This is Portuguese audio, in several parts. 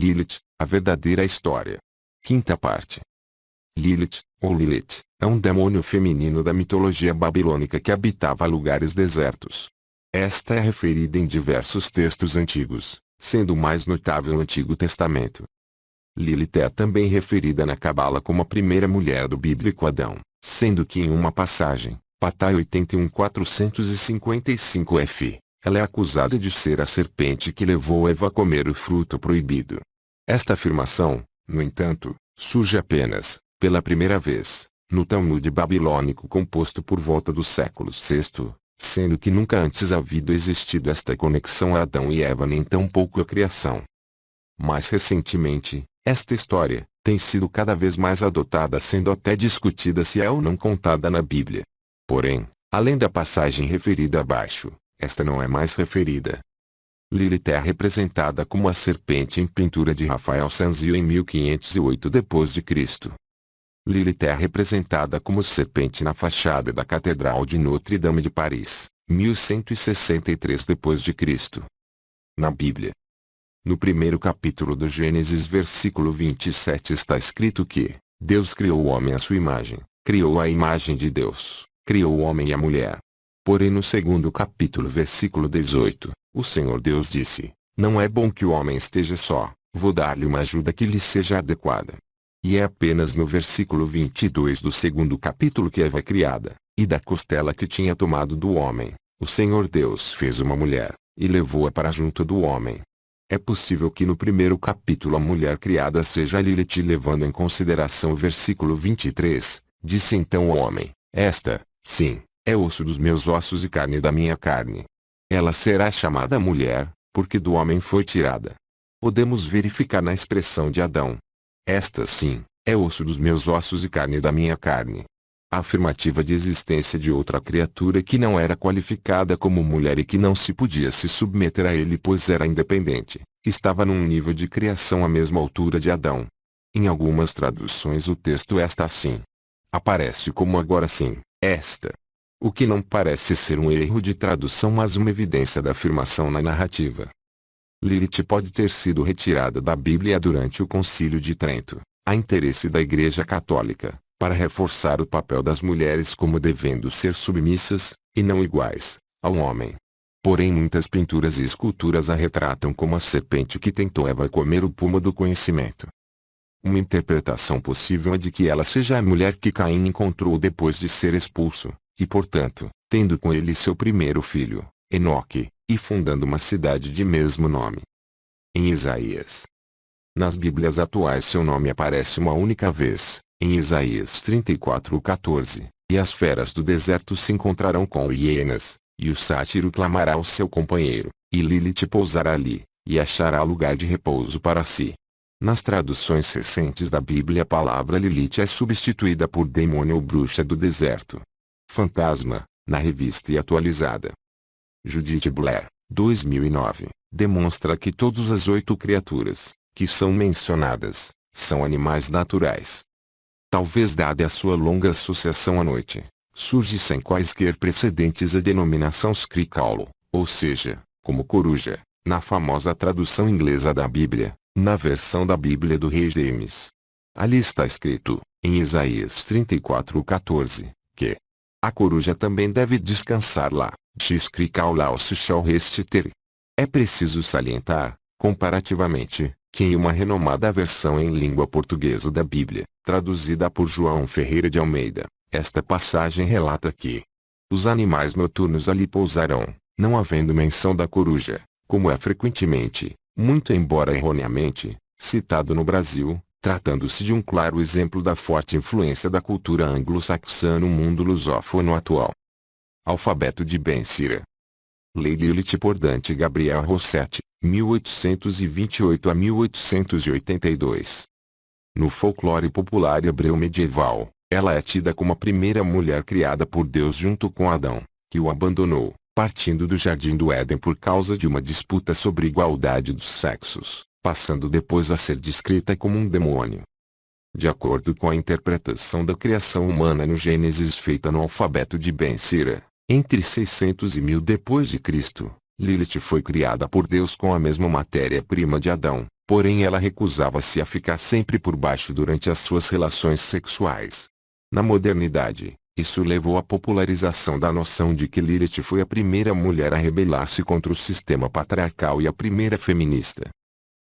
Lilith, a verdadeira história. Quinta parte. Lilith, ou Lilith, é um demônio feminino da mitologia babilônica que habitava lugares desertos. Esta é referida em diversos textos antigos, sendo o mais notável o Antigo Testamento. Lilith é também referida na Cabala como a primeira mulher do bíblico Adão, sendo que em uma passagem, Patai 81.455f, ela é acusada de ser a serpente que levou Eva a comer o fruto proibido. Esta afirmação, no entanto, surge apenas, pela primeira vez, no Talmud babilônico composto por volta do século VI, sendo que nunca antes havia existido esta conexão a Adão e Eva nem tampouco a criação. Mais recentemente, esta história tem sido cada vez mais adotada, sendo até discutida se é ou não contada na Bíblia. Porém, além da passagem referida abaixo, esta não é mais referida. Lilith é representada como a serpente em pintura de Rafael Sanzio em 1508 d.C. Lilith é representada como serpente na fachada da Catedral de Notre-Dame de Paris, 1163 d.C. Na Bíblia, no primeiro capítulo do Gênesis versículo 27 está escrito que Deus criou o homem à sua imagem, criou a imagem de Deus, criou o homem e a mulher. Porém no segundo capítulo versículo 18, o Senhor Deus disse, não é bom que o homem esteja só, vou dar-lhe uma ajuda que lhe seja adequada. E é apenas no versículo 22 do segundo capítulo que Eva é criada, e da costela que tinha tomado do homem, o Senhor Deus fez uma mulher, e levou-a para junto do homem. É possível que no primeiro capítulo a mulher criada seja Lilith, levando em consideração o versículo 23, disse então o homem, esta, sim, é osso dos meus ossos e carne da minha carne. Ela será chamada mulher, porque do homem foi tirada. Podemos verificar na expressão de Adão. Esta sim, é osso dos meus ossos e carne da minha carne. A afirmativa de existência de outra criatura que não era qualificada como mulher e que não se podia se submeter a ele pois era independente, estava num nível de criação à mesma altura de Adão. Em algumas traduções o texto esta assim aparece como agora sim, esta. O que não parece ser um erro de tradução mas uma evidência da afirmação na narrativa. Lilith pode ter sido retirada da Bíblia durante o Concílio de Trento, a interesse da Igreja Católica, para reforçar o papel das mulheres como devendo ser submissas, e não iguais, ao homem. Porém muitas pinturas e esculturas a retratam como a serpente que tentou Eva comer o pomo do conhecimento. Uma interpretação possível é de que ela seja a mulher que Caim encontrou depois de ser expulso, e portanto, tendo com ele seu primeiro filho, Enoque, e fundando uma cidade de mesmo nome. Em Isaías. Nas Bíblias atuais seu nome aparece uma única vez, em Isaías 34:14, e as feras do deserto se encontrarão com hienas, e o sátiro clamará ao seu companheiro, e Lilith pousará ali, e achará lugar de repouso para si. Nas traduções recentes da Bíblia a palavra Lilith é substituída por demônio ou bruxa do deserto. Fantasma, na revista e atualizada. Judith Blair, 2009, demonstra que todas as 8 criaturas, que são mencionadas, são animais naturais. Talvez dada a sua longa associação à noite, surge sem quaisquer precedentes a denominação Skricaulo, ou seja, como coruja, na famosa tradução inglesa da Bíblia, na versão da Bíblia do Rei James. Ali está escrito, em Isaías 34:14, que a coruja também deve descansar lá, É preciso salientar, comparativamente, que em uma renomada versão em língua portuguesa da Bíblia, traduzida por João Ferreira de Almeida, esta passagem relata que os animais noturnos ali pousarão, não havendo menção da coruja, como é frequentemente, muito embora erroneamente, citado no Brasil, tratando-se de um claro exemplo da forte influência da cultura anglo-saxã no mundo lusófono atual. Alfabeto de Ben Sira. Lei Lilith por Dante Gabriel Rossetti, 1828 a 1882. No folclore popular hebreu medieval, ela é tida como a primeira mulher criada por Deus junto com Adão, que o abandonou, partindo do Jardim do Éden por causa de uma disputa sobre igualdade dos sexos, passando depois a ser descrita como um demônio. De acordo com a interpretação da criação humana no Gênesis feita no alfabeto de Ben Sira, entre 600 e 1000 d.C., Lilith foi criada por Deus com a mesma matéria-prima de Adão, porém ela recusava-se a ficar sempre por baixo durante as suas relações sexuais. Na modernidade, isso levou à popularização da noção de que Lilith foi a primeira mulher a rebelar-se contra o sistema patriarcal e a primeira feminista.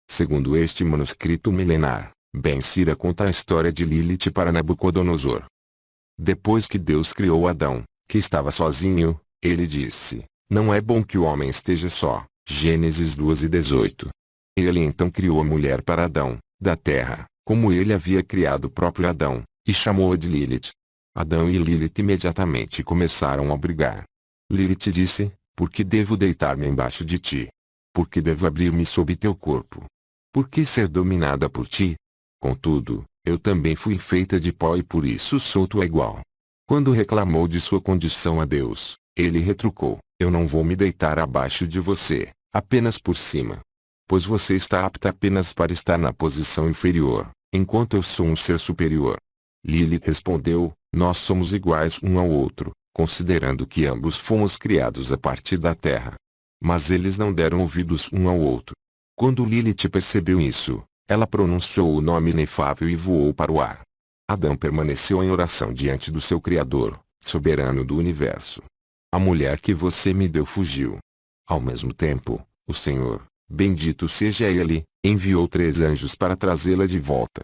Segundo este manuscrito milenar, Ben Sira conta a história de Lilith para Nabucodonosor. Depois que Deus criou Adão, que estava sozinho, ele disse: "Não é bom que o homem esteja só." Gênesis 2:18. Ele então criou a mulher para Adão, da terra, como ele havia criado o próprio Adão, e chamou-a de Lilith. Adão e Lilith imediatamente começaram a brigar. Lilith disse: "Por que devo deitar-me embaixo de ti? Por que devo abrir-me sob teu corpo? Por que ser dominada por ti? Contudo, eu também fui feita de pó e por isso sou tua igual." Quando reclamou de sua condição a Deus, ele retrucou: "Eu não vou me deitar abaixo de você, apenas por cima. Pois você está apta apenas para estar na posição inferior, enquanto eu sou um ser superior." Lilith respondeu: "Nós somos iguais um ao outro, considerando que ambos fomos criados a partir da terra." Mas eles não deram ouvidos um ao outro. Quando Lilith percebeu isso, ela pronunciou o nome inefável e voou para o ar. Adão permaneceu em oração diante do seu Criador, soberano do universo. "A mulher que você me deu fugiu." Ao mesmo tempo, o Senhor, bendito seja Ele, enviou 3 anjos para trazê-la de volta.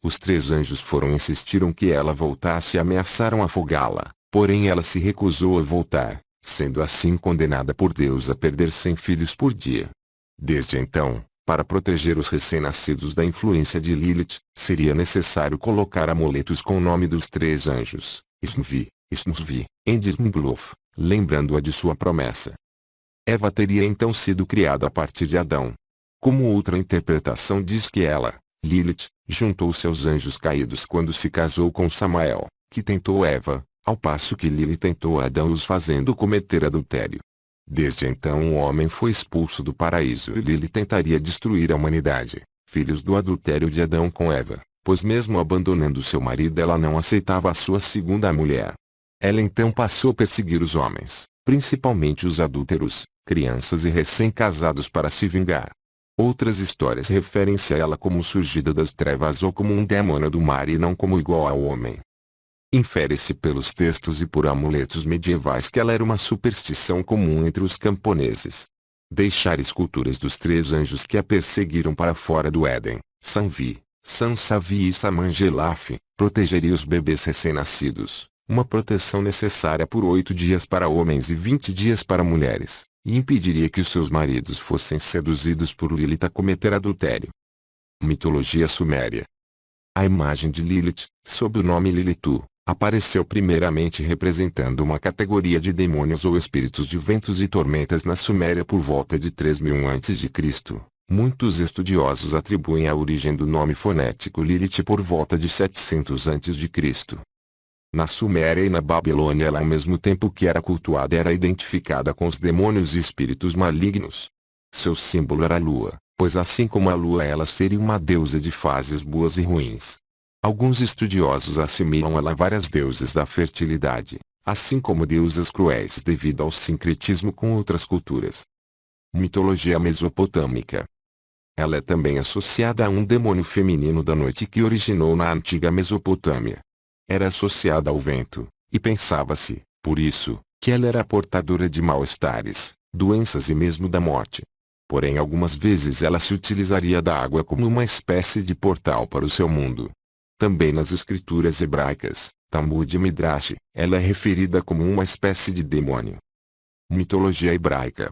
Os 3 anjos foram e insistiram que ela voltasse e ameaçaram afogá-la, porém ela se recusou a voltar, sendo assim condenada por Deus a perder 100 filhos por dia. Desde então, para proteger os recém-nascidos da influência de Lilith, seria necessário colocar amuletos com o nome dos 3 anjos, Snvi, Snusvi, Endismglof, lembrando-a de sua promessa. Eva teria então sido criada a partir de Adão. Como outra interpretação diz que ela, Lilith, juntou seus anjos caídos quando se casou com Samael, que tentou Eva, ao passo que Lilith tentou Adão, os fazendo cometer adultério. Desde então o homem foi expulso do paraíso e Lilith tentaria destruir a humanidade, filhos do adultério de Adão com Eva, pois mesmo abandonando seu marido ela não aceitava a sua segunda mulher. Ela então passou a perseguir os homens, principalmente os adúlteros, crianças e recém-casados, para se vingar. Outras histórias referem-se a ela como surgida das trevas ou como um demônio do mar e não como igual ao homem. Infere-se pelos textos e por amuletos medievais que ela era uma superstição comum entre os camponeses. Deixar esculturas dos 3 anjos que a perseguiram para fora do Éden, Sanvi, Sansavi e Samangelaf, protegeria os bebês recém-nascidos, uma proteção necessária por 8 dias para homens e 20 dias para mulheres, e impediria que os seus maridos fossem seduzidos por Lilith a cometer adultério. Mitologia suméria. A imagem de Lilith, sob o nome Lilitu, apareceu primeiramente representando uma categoria de demônios ou espíritos de ventos e tormentas na Suméria por volta de 3000 a.C. Muitos estudiosos atribuem a origem do nome fonético Lilith por volta de 700 a.C. Na Suméria e na Babilônia ela, ao mesmo tempo que era cultuada, era identificada com os demônios e espíritos malignos. Seu símbolo era a lua, pois assim como a lua ela seria uma deusa de fases boas e ruins. Alguns estudiosos assimilam ela a várias deusas da fertilidade, assim como deusas cruéis devido ao sincretismo com outras culturas. Mitologia mesopotâmica. Ela é também associada a um demônio feminino da noite que originou na antiga Mesopotâmia. Era associada ao vento, e pensava-se, por isso, que ela era portadora de mal-estares, doenças e mesmo da morte. Porém algumas vezes ela se utilizaria da água como uma espécie de portal para o seu mundo. Também nas escrituras hebraicas, Talmud e Midrash, ela é referida como uma espécie de demônio. Mitologia hebraica.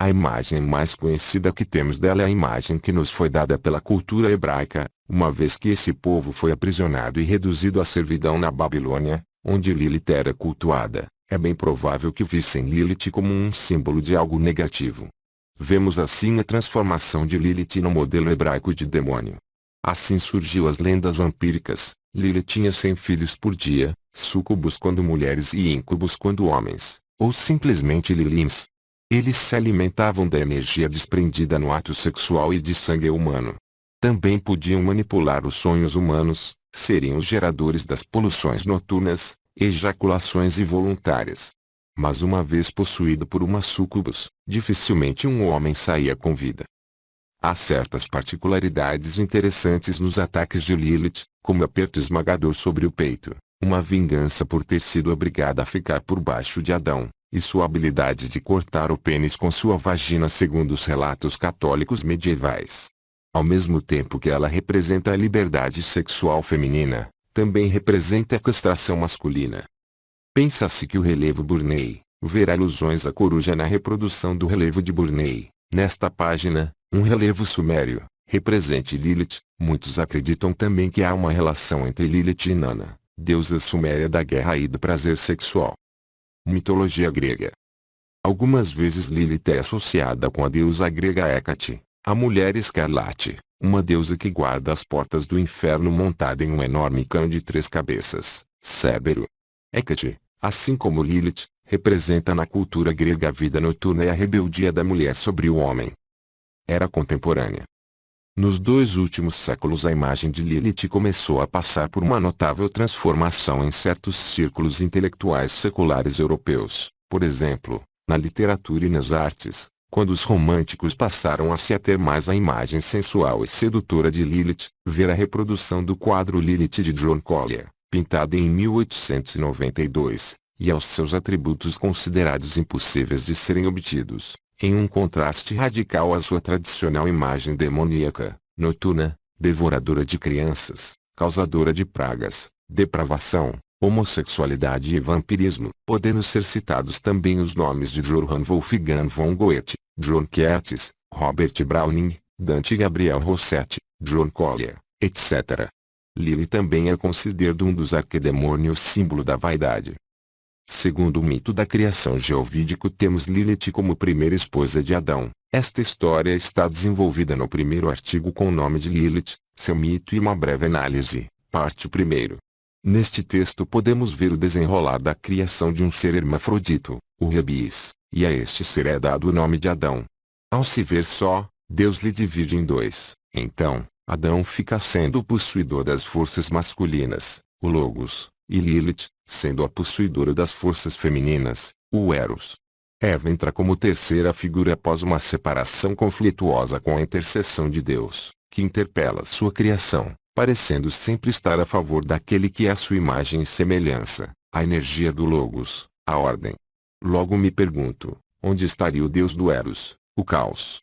A imagem mais conhecida que temos dela é a imagem que nos foi dada pela cultura hebraica, uma vez que esse povo foi aprisionado e reduzido à servidão na Babilônia, onde Lilith era cultuada. É bem provável que vissem Lilith como um símbolo de algo negativo. Vemos assim a transformação de Lilith no modelo hebraico de demônio. Assim surgiu as lendas vampíricas. Lilith tinha 100 filhos por dia, súcubos quando mulheres e íncubos quando homens, ou simplesmente Lilins. Eles se alimentavam da energia desprendida no ato sexual e de sangue humano. Também podiam manipular os sonhos humanos, seriam os geradores das poluições noturnas, ejaculações involuntárias. Mas uma vez possuído por uma súcubus, dificilmente um homem saía com vida. Há certas particularidades interessantes nos ataques de Lilith, como o aperto esmagador sobre o peito, uma vingança por ter sido obrigada a ficar por baixo de Adão, e sua habilidade de cortar o pênis com sua vagina segundo os relatos católicos medievais. Ao mesmo tempo que ela representa a liberdade sexual feminina, também representa a castração masculina. Pensa-se que o relevo Burney verá alusões à coruja na reprodução do relevo de Burney. Nesta página, um relevo sumério, represente Lilith. Muitos acreditam também que há uma relação entre Lilith e Inanna, deusa suméria da guerra e do prazer sexual. Mitologia grega. Algumas vezes Lilith é associada com a deusa grega Hécate, a mulher escarlate, uma deusa que guarda as portas do inferno montada em um enorme cão de 3 cabeças, Cérbero. Hécate, assim como Lilith, representa na cultura grega a vida noturna e a rebeldia da mulher sobre o homem. Era contemporânea. Nos 2 últimos séculos a imagem de Lilith começou a passar por uma notável transformação em certos círculos intelectuais seculares europeus, por exemplo, na literatura e nas artes, quando os românticos passaram a se ater mais à imagem sensual e sedutora de Lilith. Ver a reprodução do quadro Lilith de John Collier, pintado em 1892, e aos seus atributos considerados impossíveis de serem obtidos, em um contraste radical à sua tradicional imagem demoníaca, noturna, devoradora de crianças, causadora de pragas, depravação, homossexualidade e vampirismo. Podendo ser citados também os nomes de Johann Wolfgang von Goethe, John Keats, Robert Browning, Dante Gabriel Rossetti, John Collier, etc. Lilith também é considerado um dos arquidemônios, símbolo da vaidade. Segundo o mito da criação geovídico, temos Lilith como primeira esposa de Adão. Esta história está desenvolvida no primeiro artigo com o nome de Lilith, seu mito e uma breve análise, parte 1. Neste texto podemos ver o desenrolar da criação de um ser hermafrodito, o Rebis, e a este ser é dado o nome de Adão. Ao se ver só, Deus lhe divide em 2. Então, Adão fica sendo o possuidor das forças masculinas, o Logos, e Lilith, sendo a possuidora das forças femininas, o Eros. Eva entra como terceira figura após uma separação conflituosa com a intercessão de Deus, que interpela sua criação, parecendo sempre estar a favor daquele que é a sua imagem e semelhança, a energia do Logos, a ordem. Logo me pergunto, onde estaria o Deus do Eros, o caos?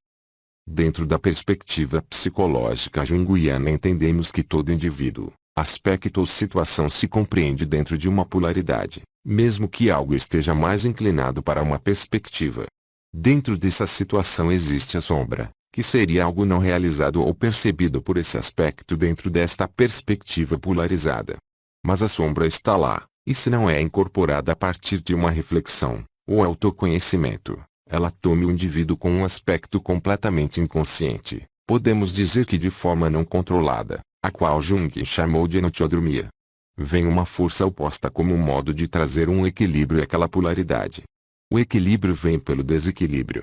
Dentro da perspectiva psicológica junguiana entendemos que todo indivíduo, aspecto ou situação se compreende dentro de uma polaridade, mesmo que algo esteja mais inclinado para uma perspectiva. Dentro dessa situação existe a sombra, que seria algo não realizado ou percebido por esse aspecto dentro desta perspectiva polarizada. Mas a sombra está lá, e se não é incorporada a partir de uma reflexão, ou autoconhecimento, ela tome o indivíduo com um aspecto completamente inconsciente, podemos dizer que de forma não controlada, a qual Jung chamou de enotiodromia. Vem uma força oposta como um modo de trazer um equilíbrio àquela polaridade. O equilíbrio vem pelo desequilíbrio.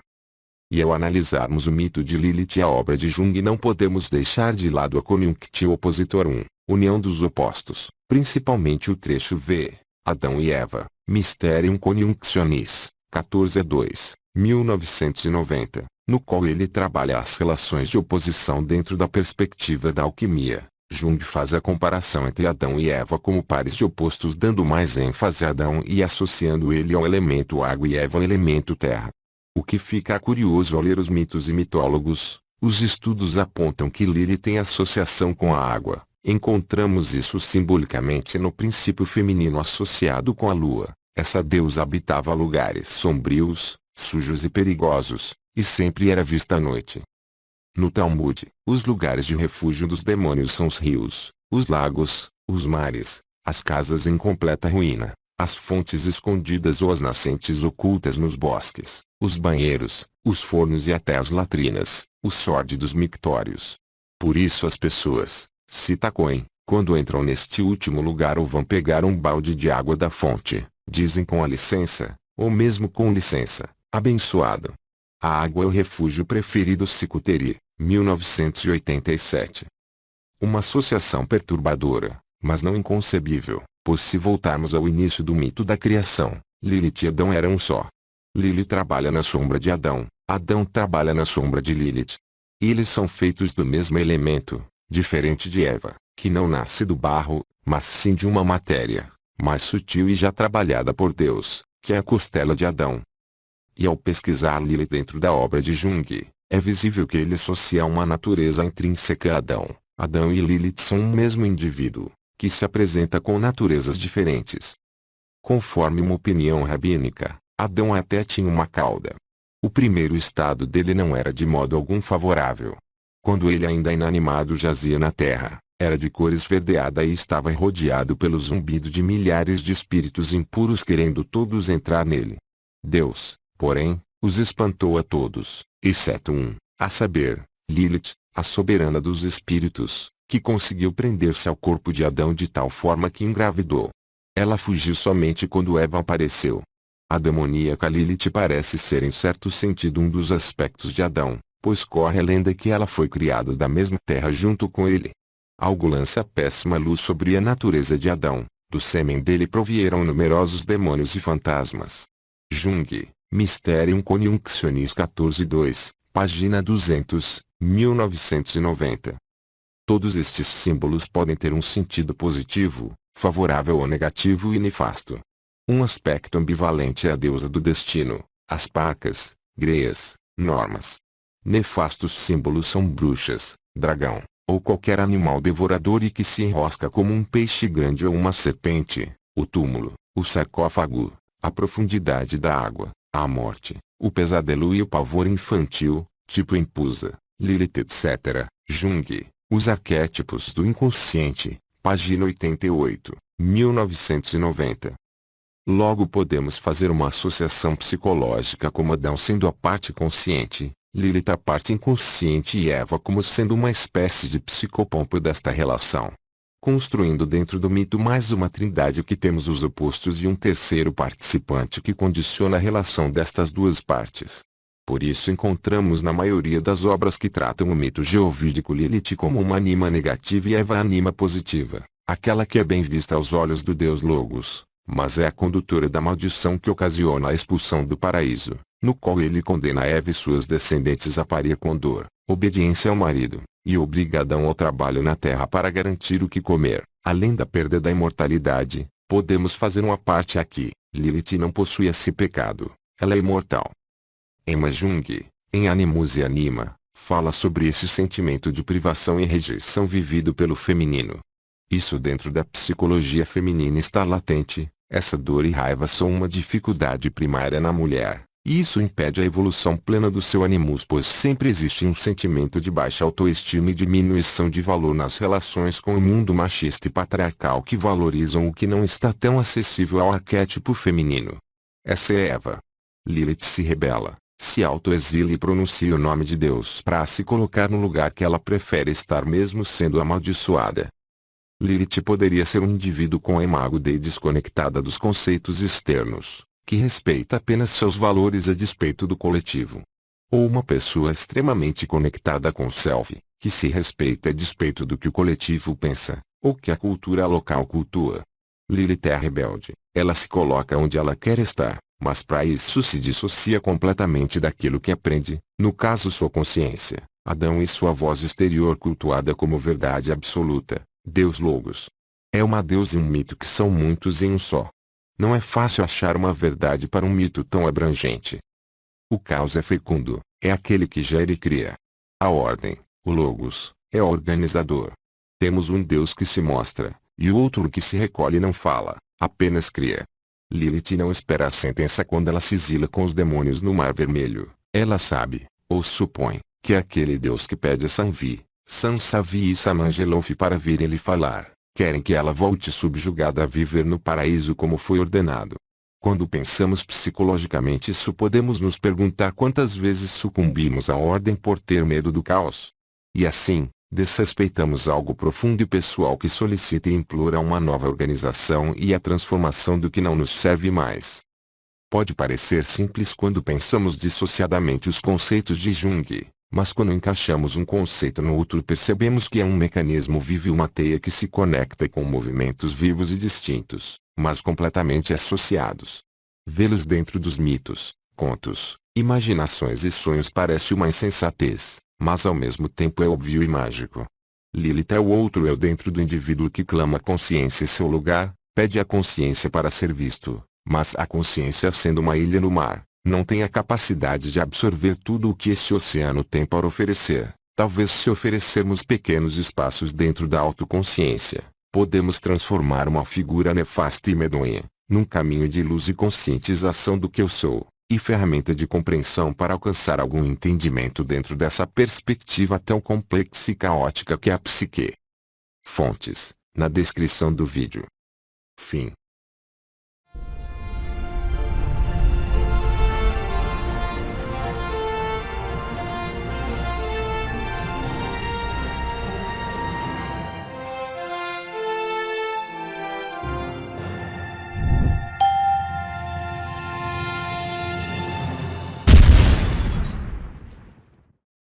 E ao analisarmos o mito de Lilith e a obra de Jung não podemos deixar de lado a conjunctio opositor 1, união dos opostos, principalmente o trecho V, Adão e Eva, Mysterium Conjunctionis, 14-2, 1990. No qual ele trabalha as relações de oposição dentro da perspectiva da alquimia. Jung faz a comparação entre Adão e Eva como pares de opostos, dando mais ênfase a Adão e associando ele ao elemento água e Eva ao elemento terra. O que fica curioso ao ler os mitos e mitólogos, os estudos apontam que Lilith tem associação com a água. Encontramos isso simbolicamente no princípio feminino associado com a lua. Essa deusa habitava lugares sombrios, sujos e perigosos, e sempre era vista à noite. No Talmud, os lugares de refúgio dos demônios são os rios, os lagos, os mares, as casas em completa ruína, as fontes escondidas ou as nascentes ocultas nos bosques, os banheiros, os fornos e até as latrinas, os sórdidos mictórios. Por isso as pessoas, cita Cohen, quando entram neste último lugar ou vão pegar um balde de água da fonte, dizem com a licença, ou mesmo com licença, abençoado. A água é o refúgio preferido. Cicuteri, 1987. Uma associação perturbadora, mas não inconcebível, pois se voltarmos ao início do mito da criação, Lilith e Adão eram um só. Lilith trabalha na sombra de Adão, Adão trabalha na sombra de Lilith. Eles são feitos do mesmo elemento, diferente de Eva, que não nasce do barro, mas sim de uma matéria mais sutil e já trabalhada por Deus, que é a costela de Adão. E ao pesquisar Lilith dentro da obra de Jung, é visível que ele associa uma natureza intrínseca a Adão. Adão e Lilith são um mesmo indivíduo, que se apresenta com naturezas diferentes. Conforme uma opinião rabínica, Adão até tinha uma cauda. O primeiro estado dele não era de modo algum favorável. Quando ele ainda inanimado jazia na terra, era de cor esverdeada e estava rodeado pelo zumbido de milhares de espíritos impuros querendo todos entrar nele. Deus, porém, os espantou a todos, exceto um, a saber, Lilith, a soberana dos espíritos, que conseguiu prender-se ao corpo de Adão de tal forma que engravidou. Ela fugiu somente quando Eva apareceu. A demoníaca Lilith parece ser em certo sentido um dos aspectos de Adão, pois corre a lenda que ela foi criada da mesma terra junto com ele. Algo lança péssima luz sobre a natureza de Adão. Do sêmen dele provieram numerosos demônios e fantasmas. Jung, Mysterium Conjunctionis 14.2, página 200, 1990. Todos estes símbolos podem ter um sentido positivo, favorável ou negativo e nefasto. Um aspecto ambivalente é a deusa do destino, as parcas, greias, normas. Nefastos símbolos são bruxas, dragão, ou qualquer animal devorador e que se enrosca como um peixe grande ou uma serpente, o túmulo, o sarcófago, a profundidade da água, a morte, o pesadelo e o pavor infantil, tipo Empusa, Lilith etc. Jung, Os Arquétipos do Inconsciente, página 88, 1990. Logo podemos fazer uma associação psicológica como Adão sendo a parte consciente, Lilith a parte inconsciente e Eva como sendo uma espécie de psicopompo desta relação. Construindo dentro do mito mais uma trindade que temos os opostos e um terceiro participante que condiciona a relação destas duas partes. Por isso encontramos na maioria das obras que tratam o mito geovídico Lilith como uma anima negativa e Eva a anima positiva, aquela que é bem vista aos olhos do Deus Logos, mas é a condutora da maldição que ocasiona a expulsão do paraíso, no qual ele condena Eva e suas descendentes a parir com dor, obediência ao marido, e obriga Adão ao trabalho na terra para garantir o que comer. Além da perda da imortalidade, podemos fazer uma parte aqui: Lilith não possui esse pecado, ela é imortal. Emma Jung, em Animus e Anima, fala sobre esse sentimento de privação e rejeição vivido pelo feminino. Isso dentro da psicologia feminina está latente. Essa dor e raiva são uma dificuldade primária na mulher, e isso impede a evolução plena do seu animus, pois sempre existe um sentimento de baixa autoestima e diminuição de valor nas relações com o mundo machista e patriarcal que valorizam o que não está tão acessível ao arquétipo feminino. Essa é Eva. Lilith se rebela, se autoexila e pronuncia o nome de Deus para se colocar no lugar que ela prefere estar mesmo sendo amaldiçoada. Lilith poderia ser um indivíduo com a imago Dei desconectada dos conceitos externos, que respeita apenas seus valores a despeito do coletivo. Ou uma pessoa extremamente conectada com o self, que se respeita a despeito do que o coletivo pensa, ou que a cultura local cultua. Lilith é rebelde, ela se coloca onde ela quer estar, mas para isso se dissocia completamente daquilo que aprende, no caso sua consciência, Adão e sua voz exterior cultuada como verdade absoluta. Deus Logos. É uma deusa e um mito que são muitos em um só. Não é fácil achar uma verdade para um mito tão abrangente. O caos é fecundo, é aquele que gera e cria. A ordem, o Logos, é o organizador. Temos um Deus que se mostra, e o outro que se recolhe e não fala, apenas cria. Lilith não espera a sentença quando ela se exila com os demônios no Mar Vermelho. Ela sabe, ou supõe, que é aquele Deus que pede a Sanvi, Sansavi e Samangelof para virem lhe falar, querem que ela volte subjugada a viver no paraíso como foi ordenado. Quando pensamos psicologicamente isso, podemos nos perguntar quantas vezes sucumbimos à ordem por ter medo do caos. E assim, desrespeitamos algo profundo e pessoal que solicita e implora uma nova organização e a transformação do que não nos serve mais. Pode parecer simples quando pensamos dissociadamente os conceitos de Jung. Mas quando encaixamos um conceito no outro percebemos que é um mecanismo vivo e uma teia que se conecta com movimentos vivos e distintos, mas completamente associados. Vê-los dentro dos mitos, contos, imaginações e sonhos parece uma insensatez, mas ao mesmo tempo é óbvio e mágico. Lilith é o outro eu dentro do indivíduo que clama a consciência em seu lugar, pede a consciência para ser visto, mas a consciência sendo uma ilha no mar, não tem a capacidade de absorver tudo o que esse oceano tem para oferecer. Talvez se oferecermos pequenos espaços dentro da autoconsciência, podemos transformar uma figura nefasta e medonha, num caminho de luz e conscientização do que eu sou, e ferramenta de compreensão para alcançar algum entendimento dentro dessa perspectiva tão complexa e caótica que é a psique. Fontes, na descrição do vídeo. Fim.